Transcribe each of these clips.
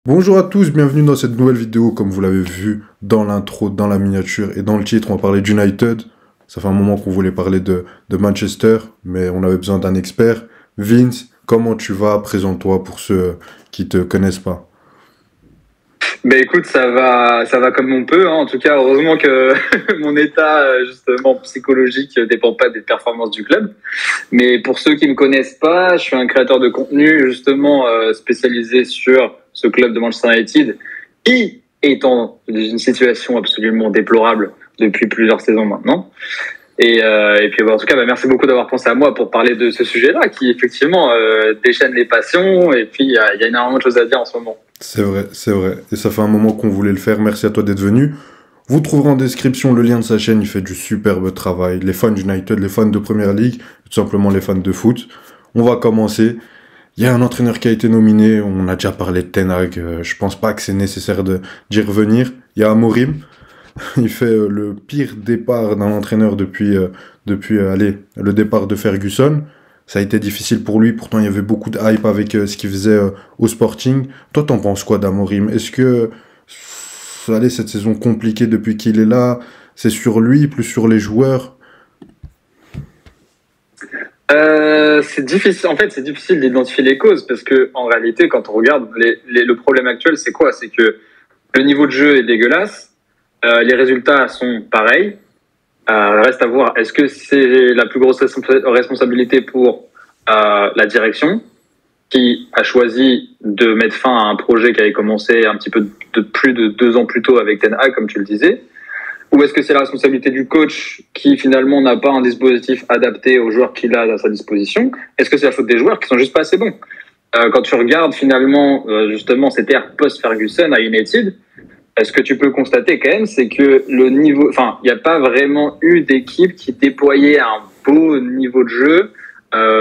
Bonjour à tous, bienvenue dans cette nouvelle vidéo. Comme vous l'avez vu dans l'intro, dans la miniature et dans le titre, on va parler d'United. Ça fait un moment qu'on voulait parler de Manchester, mais on avait besoin d'un expert. Vince, comment tu vas? Présente-toi pour ceux qui te connaissent pas. Ben écoute, ça va comme on peut. Hein. En tout cas, heureusement que mon état justement psychologique dépend pas des performances du club. Mais pour ceux qui me connaissent pas, je suis un créateur de contenu justement spécialisé sur ce club de Manchester United, qui est dans une situation absolument déplorable depuis plusieurs saisons maintenant. Et puis en tout cas, merci beaucoup d'avoir pensé à moi pour parler de ce sujet-là, qui effectivement déchaîne les passions. Et puis il y a énormément de choses à dire en ce moment. C'est vrai, c'est vrai. Et ça fait un moment qu'on voulait le faire. Merci à toi d'être venu. Vous trouverez en description le lien de sa chaîne. Il fait du superbe travail. Les fans d'United, les fans de Premier League, tout simplement les fans de foot. On va commencer. Il y a un entraîneur qui a été nominé. On a déjà parlé de Ten Hag. Je pense pas que c'est nécessaire d'y revenir. Il y a Amorim. Il fait le pire départ d'un entraîneur depuis le départ de Ferguson. Ça a été difficile pour lui, pourtant il y avait beaucoup de hype avec ce qu'il faisait au Sporting. Toi, t'en penses quoi d'Amorim? Est-ce que cette saison compliquée depuis qu'il est là, c'est sur lui, plus sur les joueurs? C'est difficile. En fait, c'est difficile d'identifier les causes parce que en réalité, quand on regarde le problème actuel, c'est quoi? C'est que le niveau de jeu est dégueulasse, les résultats sont pareils. Reste à voir. Est-ce que c'est la plus grosse responsabilité pour la direction qui a choisi de mettre fin à un projet qui avait commencé un petit peu de plus de 2 ans plus tôt avec Ten Hag, comme tu le disais? Ou est-ce que c'est la responsabilité du coach qui finalement n'a pas un dispositif adapté aux joueurs qu'il a à sa disposition? Est-ce que c'est la faute des joueurs qui sont juste pas assez bons? Quand tu regardes finalement justement cette ère post-Ferguson à United, ce que tu peux constater quand même, c'est que le niveau, enfin, il n'y a pas vraiment eu d'équipe qui déployait un beau niveau de jeu,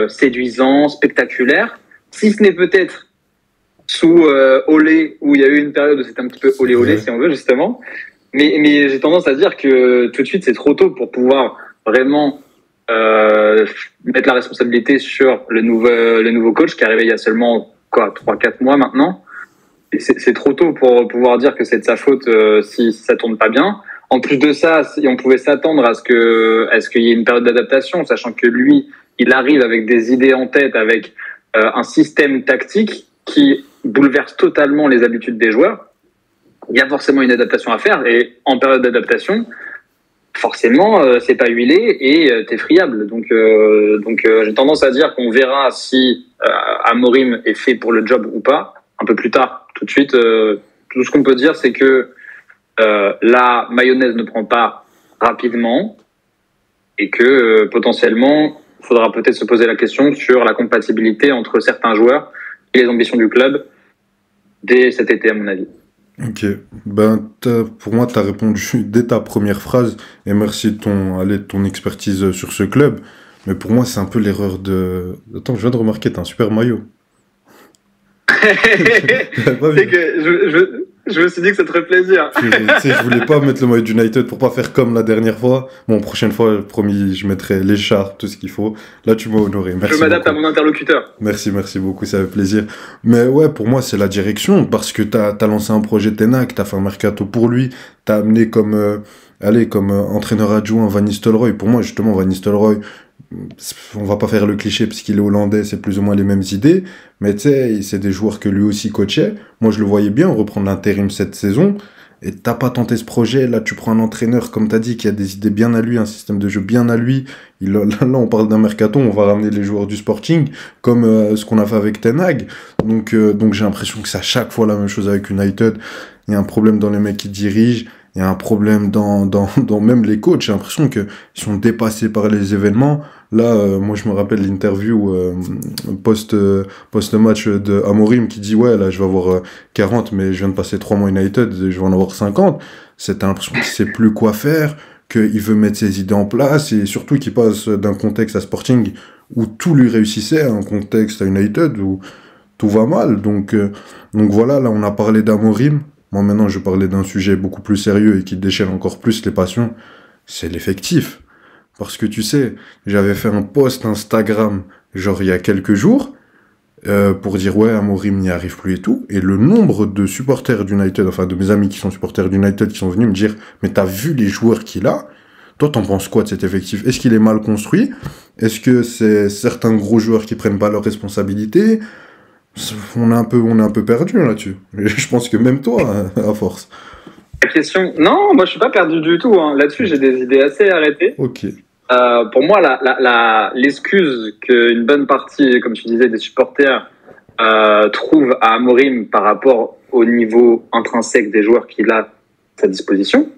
séduisant, spectaculaire, si ce n'est peut-être sous Olé, où il y a eu une période où c'était un petit peu olé-olé, si on veut, justement. Mais j'ai tendance à dire que tout de suite, c'est trop tôt pour pouvoir vraiment mettre la responsabilité sur le nouveau coach qui est arrivé il y a seulement 3-4 mois maintenant. C'est trop tôt pour pouvoir dire que c'est de sa faute si ça tourne pas bien. En plus de ça, on pouvait s'attendre à ce qu'il y ait une période d'adaptation, sachant que lui, il arrive avec des idées en tête, avec un système tactique qui bouleverse totalement les habitudes des joueurs. Il y a forcément une adaptation à faire, et en période d'adaptation, forcément, c'est pas huilé et t'es friable. Donc j'ai tendance à dire qu'on verra si Amorim est fait pour le job ou pas un peu plus tard. Tout de suite, tout ce qu'on peut dire, c'est que la mayonnaise ne prend pas rapidement et que potentiellement, il faudra peut-être se poser la question sur la compatibilité entre certains joueurs et les ambitions du club dès cet été, à mon avis. Ok, pour moi, tu as répondu dès ta première phrase, et merci de ton expertise sur ce club. Mais pour moi, c'est un peu l'erreur de... Attends, je viens de remarquer, t'as un super maillot. C'est que je me suis dit que ça te ferait plaisir. Je voulais pas mettre le maillot d'United pour pas faire comme la dernière fois. Bon, prochaine fois, promis, je mettrai l'écharpe, tout ce qu'il faut. Là, tu m'as honoré. Merci. Je m'adapte à mon interlocuteur. Merci beaucoup, ça fait plaisir. Mais ouais, pour moi, c'est la direction, parce que t'as lancé un projet Ten Hag, t'as fait un mercato pour lui, t'as amené comme entraîneur adjoint Van Nistelrooy. Pour moi, justement, Van Nistelrooy, on va pas faire le cliché parce qu'il est hollandais, c'est plus ou moins les mêmes idées, mais tu sais, c'est des joueurs que lui aussi coachait. Moi, je le voyais bien reprendre l'intérim cette saison, et t'as pas tenté ce projet. Là, tu prends un entraîneur, comme t'as dit, qui a des idées bien à lui, un système de jeu bien à lui. Là, on parle d'un mercato, on va ramener les joueurs du Sporting, comme ce qu'on a fait avec Ten Hag. Donc j'ai l'impression que c'est à chaque fois la même chose avec United. Il y a un problème dans les mecs qui dirigent. Il y a un problème dans même les coachs. J'ai l'impression qu'ils sont dépassés par les événements. Là, moi, je me rappelle l'interview post-match de Amorim qui dit « Ouais, là, je vais avoir 40, mais je viens de passer 3 mois United, je vais en avoir 50. » T'as l'impression qu'il sait plus quoi faire, qu'il veut mettre ses idées en place, et surtout qu'il passe d'un contexte à Sporting où tout lui réussissait, à un contexte à United où tout va mal. Donc voilà, là, on a parlé d'Amorim. Moi, maintenant, je parlais d'un sujet beaucoup plus sérieux et qui déchaîne encore plus les passions. C'est l'effectif. Parce que tu sais, j'avais fait un post Instagram, genre il y a quelques jours, pour dire ouais, Amorim n'y arrive plus et tout. Et le nombre de supporters d'United, enfin de mes amis qui sont supporters d'United, qui sont venus me dire mais t'as vu les joueurs qu'il a? Toi, t'en penses quoi de cet effectif? Est-ce qu'il est mal construit? Est-ce que c'est certains gros joueurs qui prennent pas leurs responsabilités? On est un peu perdu là-dessus. Et je pense que même toi, à force. La question, non, moi je suis pas perdu du tout. Hein. Là-dessus, j'ai des idées assez arrêtées. Ok. Pour moi, l'excuse qu'une bonne partie, comme tu disais, des supporters trouvent à Amorim par rapport au niveau intrinsèque des joueurs qu'il a à sa disposition,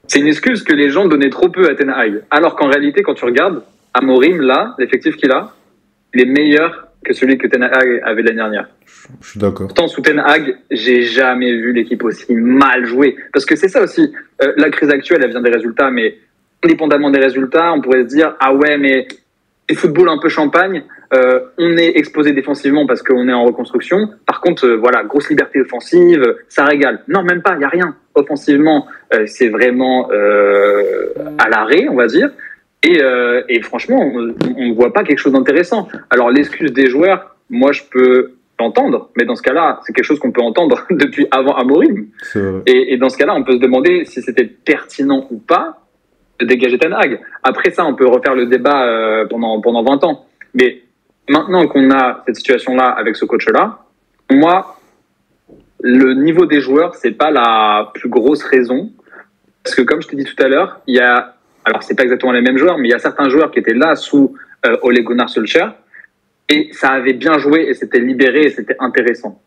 c'est une excuse que les gens donnaient trop peu à Ten Hag. Alors qu'en réalité, quand tu regardes, Amorim, là, l'effectif qu'il a, il est meilleur que celui que Ten Hag avait l'année dernière. Je suis d'accord. Pourtant, sous Ten Hag, j'ai jamais vu l'équipe aussi mal jouer. Parce que c'est ça aussi. La crise actuelle, elle vient des résultats, mais indépendamment des résultats, on pourrait se dire, ah ouais, mais c'est football un peu champagne, on est exposé défensivement parce qu'on est en reconstruction. Par contre, voilà, grosse liberté offensive, ça régale. Non, même pas, il n'y a rien. Offensivement, c'est vraiment à l'arrêt, on va dire. Et franchement, on ne voit pas quelque chose d'intéressant. Alors, l'excuse des joueurs, moi, je peux l'entendre, mais dans ce cas-là, c'est quelque chose qu'on peut entendre depuis avant Amorim. Et dans ce cas-là, on peut se demander si c'était pertinent ou pas de dégager Ten Hag. Après ça, on peut refaire le débat pendant 20 ans. Mais maintenant qu'on a cette situation-là avec ce coach-là, moi, le niveau des joueurs, c'est pas la plus grosse raison. Parce que comme je t'ai dit tout à l'heure, il y a, alors c'est pas exactement les mêmes joueurs, mais il y a certains joueurs qui étaient là sous Ole Gunnar Solskjaer, et ça avait bien joué, et c'était libéré, et c'était intéressant.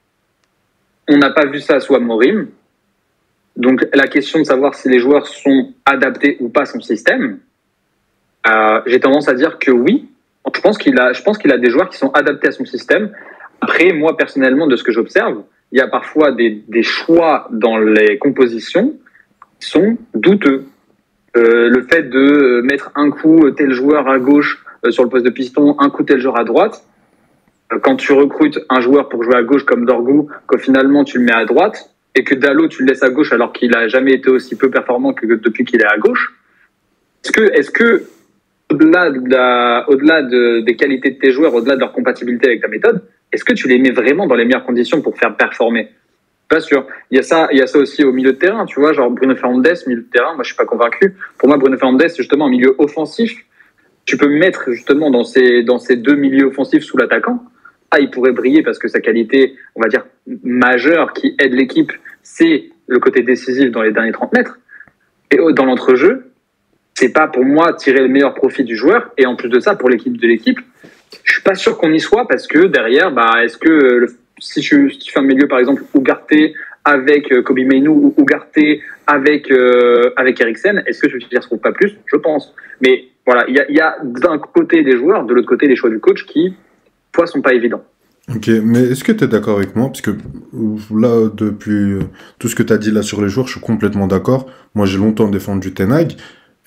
On n'a pas vu ça sous Amorim. Donc la question de savoir si les joueurs sont adaptés ou pas à son système, j'ai tendance à dire que oui. Je pense qu'il a des joueurs qui sont adaptés à son système. Après, moi personnellement, de ce que j'observe, il y a parfois des choix dans les compositions qui sont douteux. Le fait de mettre un coup tel joueur à gauche sur le poste de piston, un coup tel joueur à droite. Quand tu recrutes un joueur pour jouer à gauche comme Dorgu, que finalement tu le mets à droite, et que Dalot, tu le laisses à gauche alors qu'il n'a jamais été aussi peu performant que depuis qu'il est à gauche. Est-ce que au-delà des qualités de tes joueurs, au-delà de leur compatibilité avec ta méthode, est-ce que tu les mets vraiment dans les meilleures conditions pour faire performer? Pas sûr. Il y a ça aussi au milieu de terrain, tu vois, genre Bruno Fernandes, milieu de terrain, moi je suis pas convaincu. Pour moi, Bruno Fernandes, c'est justement un milieu offensif. Tu peux mettre justement dans ces deux milieux offensifs sous l'attaquant. Ah, il pourrait briller parce que sa qualité, on va dire, majeure qui aide l'équipe, c'est le côté décisif dans les derniers 30 mètres. Et dans l'entrejeu, c'est pas pour moi tirer le meilleur profit du joueur. Et en plus de ça, pour l'équipe, je suis pas sûr qu'on y soit parce que derrière, est-ce que si tu fais un milieu, par exemple, Ugarte avec Kobe Mainoo ou Ugarte avec Eriksen, est-ce que tu ne retrouves pas plus? Je pense. Mais voilà, il y a d'un côté des joueurs, de l'autre côté les choix du coach qui, parfois, sont pas évidents. Ok, mais est-ce que tu es d'accord avec moi? Parce que là, depuis tout ce que tu as dit là sur les joueurs, je suis complètement d'accord. Moi, j'ai longtemps défendu Ten Hag.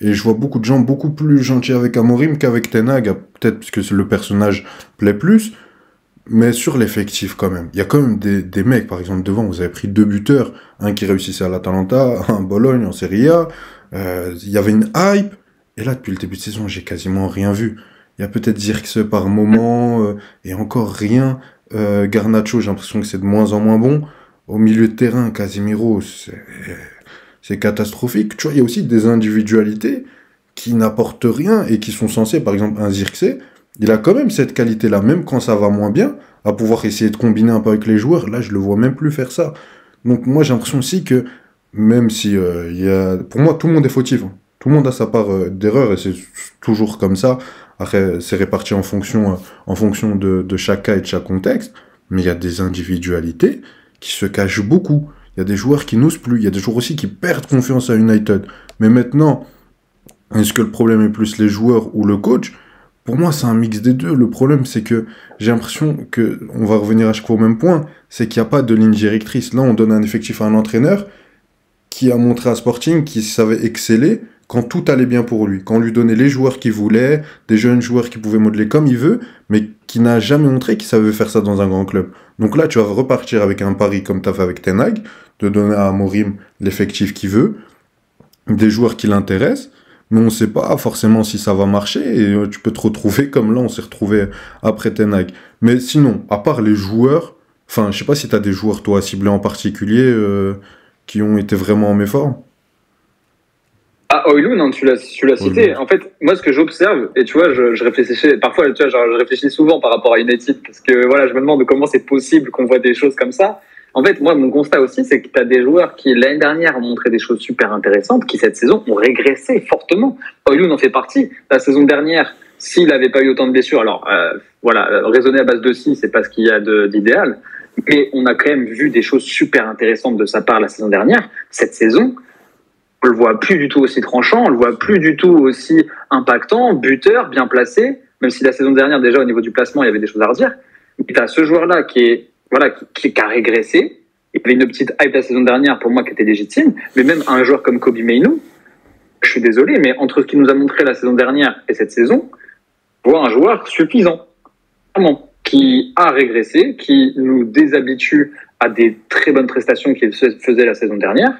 Et je vois beaucoup de gens beaucoup plus gentils avec Amorim qu'avec Ten Hag. Peut-être parce que le personnage plaît plus. Mais sur l'effectif, quand même. Il y a quand même des mecs, par exemple, devant, vous avez pris 2 buteurs. Un qui réussissait à l'Atalanta, un Bologne en Serie A. Il y avait une hype. Et là, depuis le début de saison, j'ai quasiment rien vu. Il y a peut-être Zirkzee par moment, et encore rien. Garnacho, j'ai l'impression que c'est de moins en moins bon. Au milieu de terrain, Casemiro, c'est catastrophique. Tu vois, il y a aussi des individualités qui n'apportent rien et qui sont censées, par exemple, un Zirkzee, il a quand même cette qualité-là, même quand ça va moins bien, à pouvoir essayer de combiner un peu avec les joueurs. Là, je le vois même plus faire ça. Donc moi, j'ai l'impression aussi que, même si pour moi, tout le monde est fautif. Hein. Tout le monde a sa part d'erreur et c'est toujours comme ça. Après, c'est réparti en fonction de chaque cas et de chaque contexte. Mais il y a des individualités qui se cachent beaucoup. Il y a des joueurs qui n'osent plus. Il y a des joueurs aussi qui perdent confiance à United. Mais maintenant, est-ce que le problème est plus les joueurs ou le coach? Pour moi, c'est un mix des deux. Le problème, c'est que j'ai l'impression que, on va revenir à chaque fois au même point, c'est qu'il n'y a pas de ligne directrice. Là, on donne un effectif à un entraîneur qui a montré à Sporting qu'il savait exceller quand tout allait bien pour lui. Quand on lui donnait les joueurs qu'il voulait, des jeunes joueurs qui pouvaient modeler comme il veut, mais qui n'a jamais montré qu'il savait faire ça dans un grand club. Donc là, tu vas repartir avec un pari comme tu as fait avec Ten Hag, de donner à Amorim l'effectif qu'il veut, des joueurs qui l'intéressent, mais on ne sait pas forcément si ça va marcher, et tu peux te retrouver comme là, on s'est retrouvé après Ten Hag. Mais sinon, à part les joueurs, enfin, je sais pas si tu as des joueurs, toi, ciblés en particulier, qui ont été vraiment en méforme. Ah, Højlund, hein, tu l'as cité. En fait, moi, ce que j'observe, et tu vois, je réfléchissais, parfois, tu vois, genre, je réfléchis souvent par rapport à United, parce que, voilà, je me demande comment c'est possible qu'on voit des choses comme ça. En fait, moi, mon constat aussi, c'est que tu as des joueurs qui, l'année dernière, ont montré des choses super intéressantes, qui, cette saison, ont régressé fortement. Højlund en fait partie. La saison dernière, s'il n'avait pas eu autant de blessures, alors, voilà, raisonner à base de si, c'est pas ce qu'il y a d'idéal, mais on a quand même vu des choses super intéressantes de sa part la saison dernière. Cette saison, on le voit plus du tout aussi tranchant, on le voit plus du tout aussi impactant, buteur, bien placé, même si la saison dernière, déjà, au niveau du placement, il y avait des choses à redire. Mais tu as ce joueur-là qui est, voilà, qui a régressé. Il y avait une petite hype la saison dernière, pour moi, qui était légitime. Mais même un joueur comme Kobbie Mainoo, je suis désolé, mais entre ce qu'il nous a montré la saison dernière et cette saison, on voit un joueur suffisant. Vraiment. Qui a régressé, qui nous déshabitue à des très bonnes prestations qu'il faisait la saison dernière.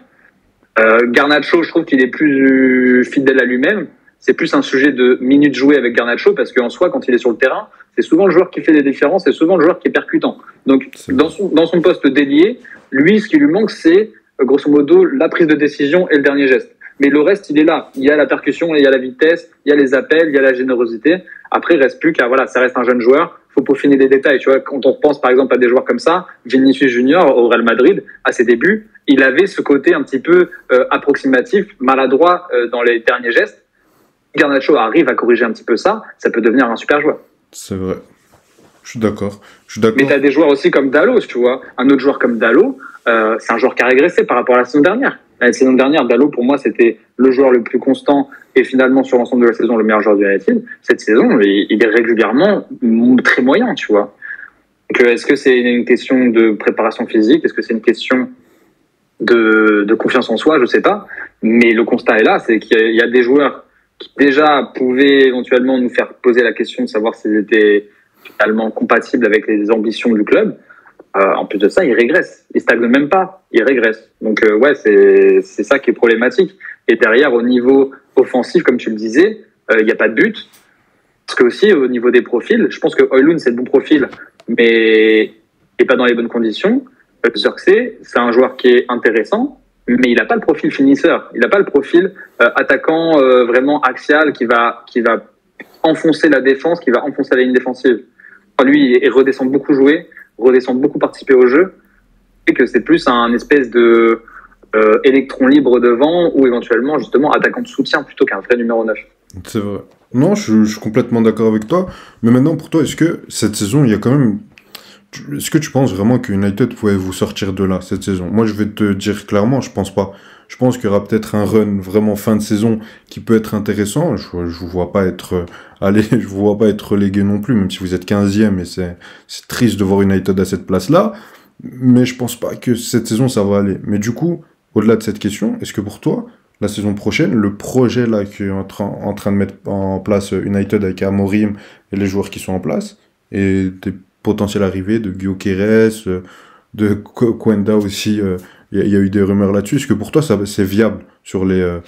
Garnacho, je trouve qu'il est plus fidèle à lui-même. C'est plus un sujet de minutes jouées avec Garnacho parce qu'en soi, quand il est sur le terrain, c'est souvent le joueur qui fait des différences, c'est souvent le joueur qui est percutant. Donc, dans son poste dédié, lui, ce qui lui manque, c'est grosso modo la prise de décision et le dernier geste. Mais le reste, il est là. Il y a la percussion, il y a la vitesse, il y a les appels, il y a la générosité. Après, il reste plus qu'à, voilà, ça reste un jeune joueur. Faut peaufiner des détails. Tu vois, quand on pense par exemple à des joueurs comme ça, Vinicius Junior au Real Madrid, à ses débuts, il avait ce côté un petit peu approximatif, maladroit dans les derniers gestes. Garnacho arrive à corriger un petit peu ça, ça peut devenir un super joueur. C'est vrai. Je suis d'accord. Mais tu as des joueurs aussi comme Dalot, tu vois. Un autre joueur comme Dalot, c'est un joueur qui a régressé par rapport à la saison dernière. La saison dernière, Dalot, pour moi, c'était le joueur le plus constant et finalement, sur l'ensemble de la saison, le meilleur joueur du United. Cette saison, il est régulièrement très moyen, tu vois. Donc, est-ce que c'est une question de préparation physique? Est-ce que c'est une question de confiance en soi? Je sais pas. Mais le constat est là, c'est qu'il y a des joueurs qui déjà pouvaient éventuellement nous faire poser la question de savoir s'ils étaient finalement compatibles avec les ambitions du club. En plus de ça, il régresse. Il stagne même pas, il régresse. Donc ouais, c'est ça qui est problématique. Et derrière, au niveau offensif, comme tu le disais, il n'y a pas de but. Parce que aussi, au niveau des profils, je pense que Højlund, c'est le bon profil, mais il n'est pas dans les bonnes conditions. Xerxes, c'est un joueur qui est intéressant, mais il n'a pas le profil finisseur. Il n'a pas le profil attaquant vraiment axial qui va enfoncer la défense, qui va enfoncer la ligne défensive. Enfin, lui, il redescend beaucoup jouer, redescend beaucoup participer au jeu, et que c'est plus un espèce de électron libre devant ou éventuellement justement attaquant de soutien plutôt qu'un vrai numéro 9. C'est vrai. Non, je suis complètement d'accord avec toi. Mais maintenant, pour toi, est-ce que cette saison, il y a quand même... Est-ce que tu penses vraiment que United pouvait vous sortir de là, cette saison? Moi, je vais te dire clairement, je pense pas. Je pense qu'il y aura peut-être un run vraiment fin de saison qui peut être intéressant. Je vous vois pas être... je vous vois pas être relégué non plus, même si vous êtes 15e et c'est triste de voir United à cette place-là. Mais je pense pas que cette saison, ça va aller. Mais du coup, au-delà de cette question, est-ce que pour toi, la saison prochaine, le projet là qui est en train de mettre en place United avec Amorim et les joueurs qui sont en place, et des potentielles arrivées de Gyökeres, de Kwenda aussi, il y a eu des rumeurs là-dessus. Est-ce que pour toi, c'est viable sur les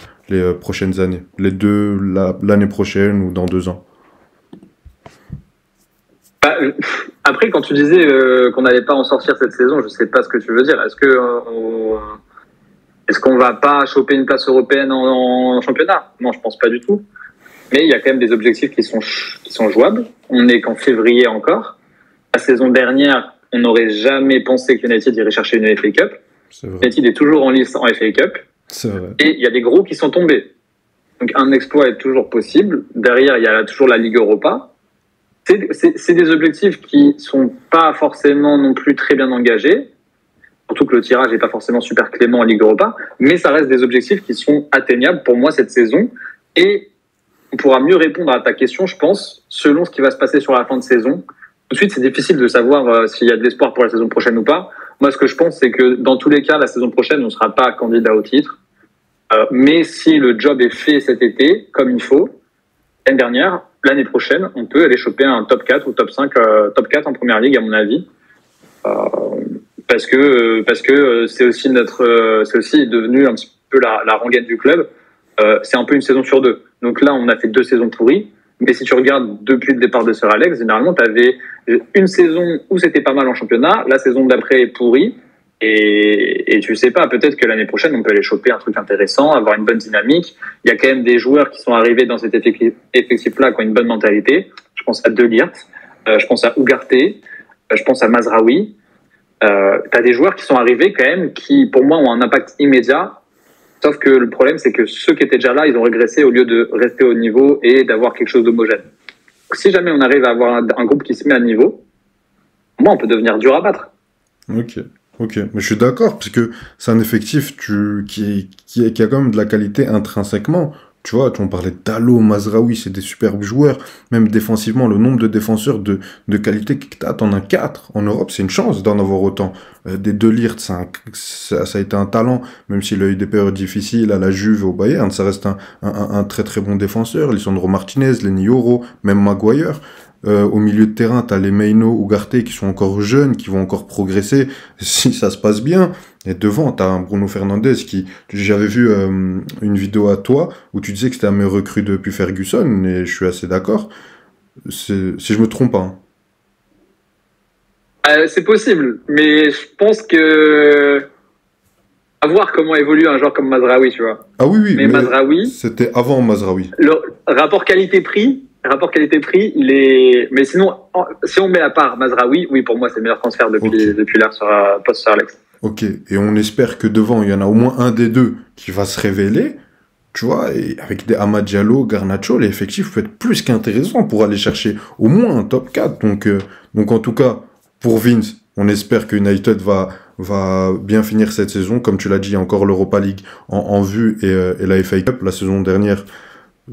prochaines années? Les deux, l'année prochaine ou dans 2 ans? Après, quand tu disais qu'on n'allait pas en sortir cette saison, je sais pas ce que tu veux dire. Est-ce qu'on va pas choper une place européenne en championnat? Non, je pense pas du tout. Mais il y a quand même des objectifs qui sont jouables. On n'est qu'en février encore. La saison dernière, on n'aurait jamais pensé que United irait chercher une FA Cup. United est toujours en lice en FA Cup. C'est vrai. Et il y a des gros qui sont tombés. Donc un exploit est toujours possible. Derrière, il y a toujours la Ligue Europa. C'est des objectifs qui sont pas forcément non plus très bien engagés. Surtout que le tirage n'est pas forcément super clément en Ligue Europa. Mais ça reste des objectifs qui sont atteignables pour moi cette saison. Et on pourra mieux répondre à ta question, je pense, selon ce qui va se passer sur la fin de saison. Tout de suite, c'est difficile de savoir s'il y a de l'espoir pour la saison prochaine ou pas. Moi, ce que je pense, c'est que dans tous les cas, la saison prochaine, on ne sera pas candidat au titre. Mais si le job est fait cet été, comme il faut, l'année prochaine, on peut aller choper un top 4 ou top 5, top 4 en première ligue, à mon avis. Parce que c'est aussi devenu un petit peu la rengaine du club. c'est un peu une saison sur deux. Donc là, on a fait 2 saisons pourries. Mais si tu regardes depuis le départ de Sir Alex, généralement, tu avais une saison où c'était pas mal en championnat, la saison d'après est pourrie. Et tu sais pas, peut-être que l'année prochaine, on peut aller choper un truc intéressant, avoir une bonne dynamique. Il y a quand même des joueurs qui sont arrivés dans cet effectif-là qui ont une bonne mentalité. Je pense à De Ligt, je pense à Ugarte, je pense à Mazraoui. T'as des joueurs qui sont arrivés quand même qui, pour moi, ont un impact immédiat. Sauf que le problème, c'est que ceux qui étaient déjà là, ils ont régressé au lieu de rester au niveau et d'avoir quelque chose d'homogène. Si jamais on arrive à avoir un groupe qui se met à niveau, moi, on peut devenir dur à battre. Ok, mais je suis d'accord, parce que c'est un effectif qui a quand même de la qualité intrinsèquement. Tu vois, on parlait de Dalot, Mazraoui, c'est des superbes joueurs. Même défensivement, le nombre de défenseurs de qualité que t'en as 4 en Europe, c'est une chance d'en avoir autant. Des De Ligt, ça a été un talent, même s'il a eu des périodes difficiles à la Juve et au Bayern, ça reste un très très bon défenseur. Lisandro Martinez, Lenny Yoro, même Maguire. Au milieu de terrain, t'as les Meino, Ugarte qui sont encore jeunes, qui vont encore progresser si ça se passe bien. Et devant, t'as un Bruno Fernandes qui, j'avais vu une vidéo à toi où tu disais que c'était un meilleur recrue depuis Ferguson, et je suis assez d'accord. Si je me trompe pas. C'est possible, mais je pense que à voir comment évolue un joueur comme Mazraoui, tu vois. Ah oui, mais Mazraoui, c'était avant Mazraoui. Le rapport qualité-prix, il est. Mais sinon, si on met à part Mazraoui, oui, pour moi, c'est le meilleur transfert depuis l'ère post-Sir Alex. Ok, et on espère que devant, il y en a au moins un des deux qui va se révéler, tu vois, et avec des Amad Diallo, Garnacho, l'effectif peut être plus qu'intéressant pour aller chercher au moins un top 4. Donc en tout cas, pour Vince, on espère que United va bien finir cette saison. Comme tu l'as dit, il y a encore l'Europa League en vue et la FA Cup. La saison dernière,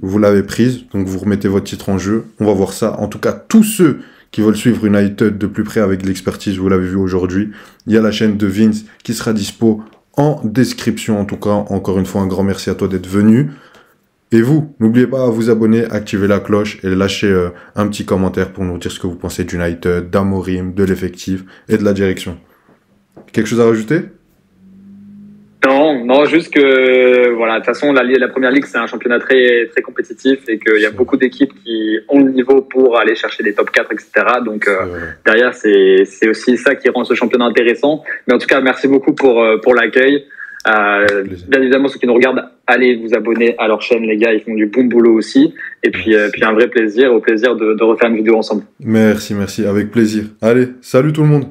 vous l'avez prise, donc vous remettez votre titre en jeu. On va voir ça. En tout cas, tous ceux qui veulent suivre United de plus près avec de l'expertise, vous l'avez vu aujourd'hui, il y a la chaîne de Vince qui sera dispo en description. En tout cas, encore une fois, un grand merci à toi d'être venu. Et vous, n'oubliez pas à vous abonner, activer la cloche et lâcher un petit commentaire pour nous dire ce que vous pensez d'United, d'Amorim, de l'effectif et de la direction. Quelque chose à rajouter ? Non, juste que, voilà, de toute façon, la Première Ligue, c'est un championnat très, très compétitif et qu'il y a beaucoup d'équipes qui ont le niveau pour aller chercher les top 4, etc. Donc, derrière, c'est aussi ça qui rend ce championnat intéressant. Mais en tout cas, merci beaucoup pour l'accueil. Bien évidemment, ceux qui nous regardent, allez vous abonner à leur chaîne, les gars, ils font du bon boulot aussi. Et puis un vrai plaisir, au plaisir de refaire une vidéo ensemble. Merci, avec plaisir. Allez, salut tout le monde.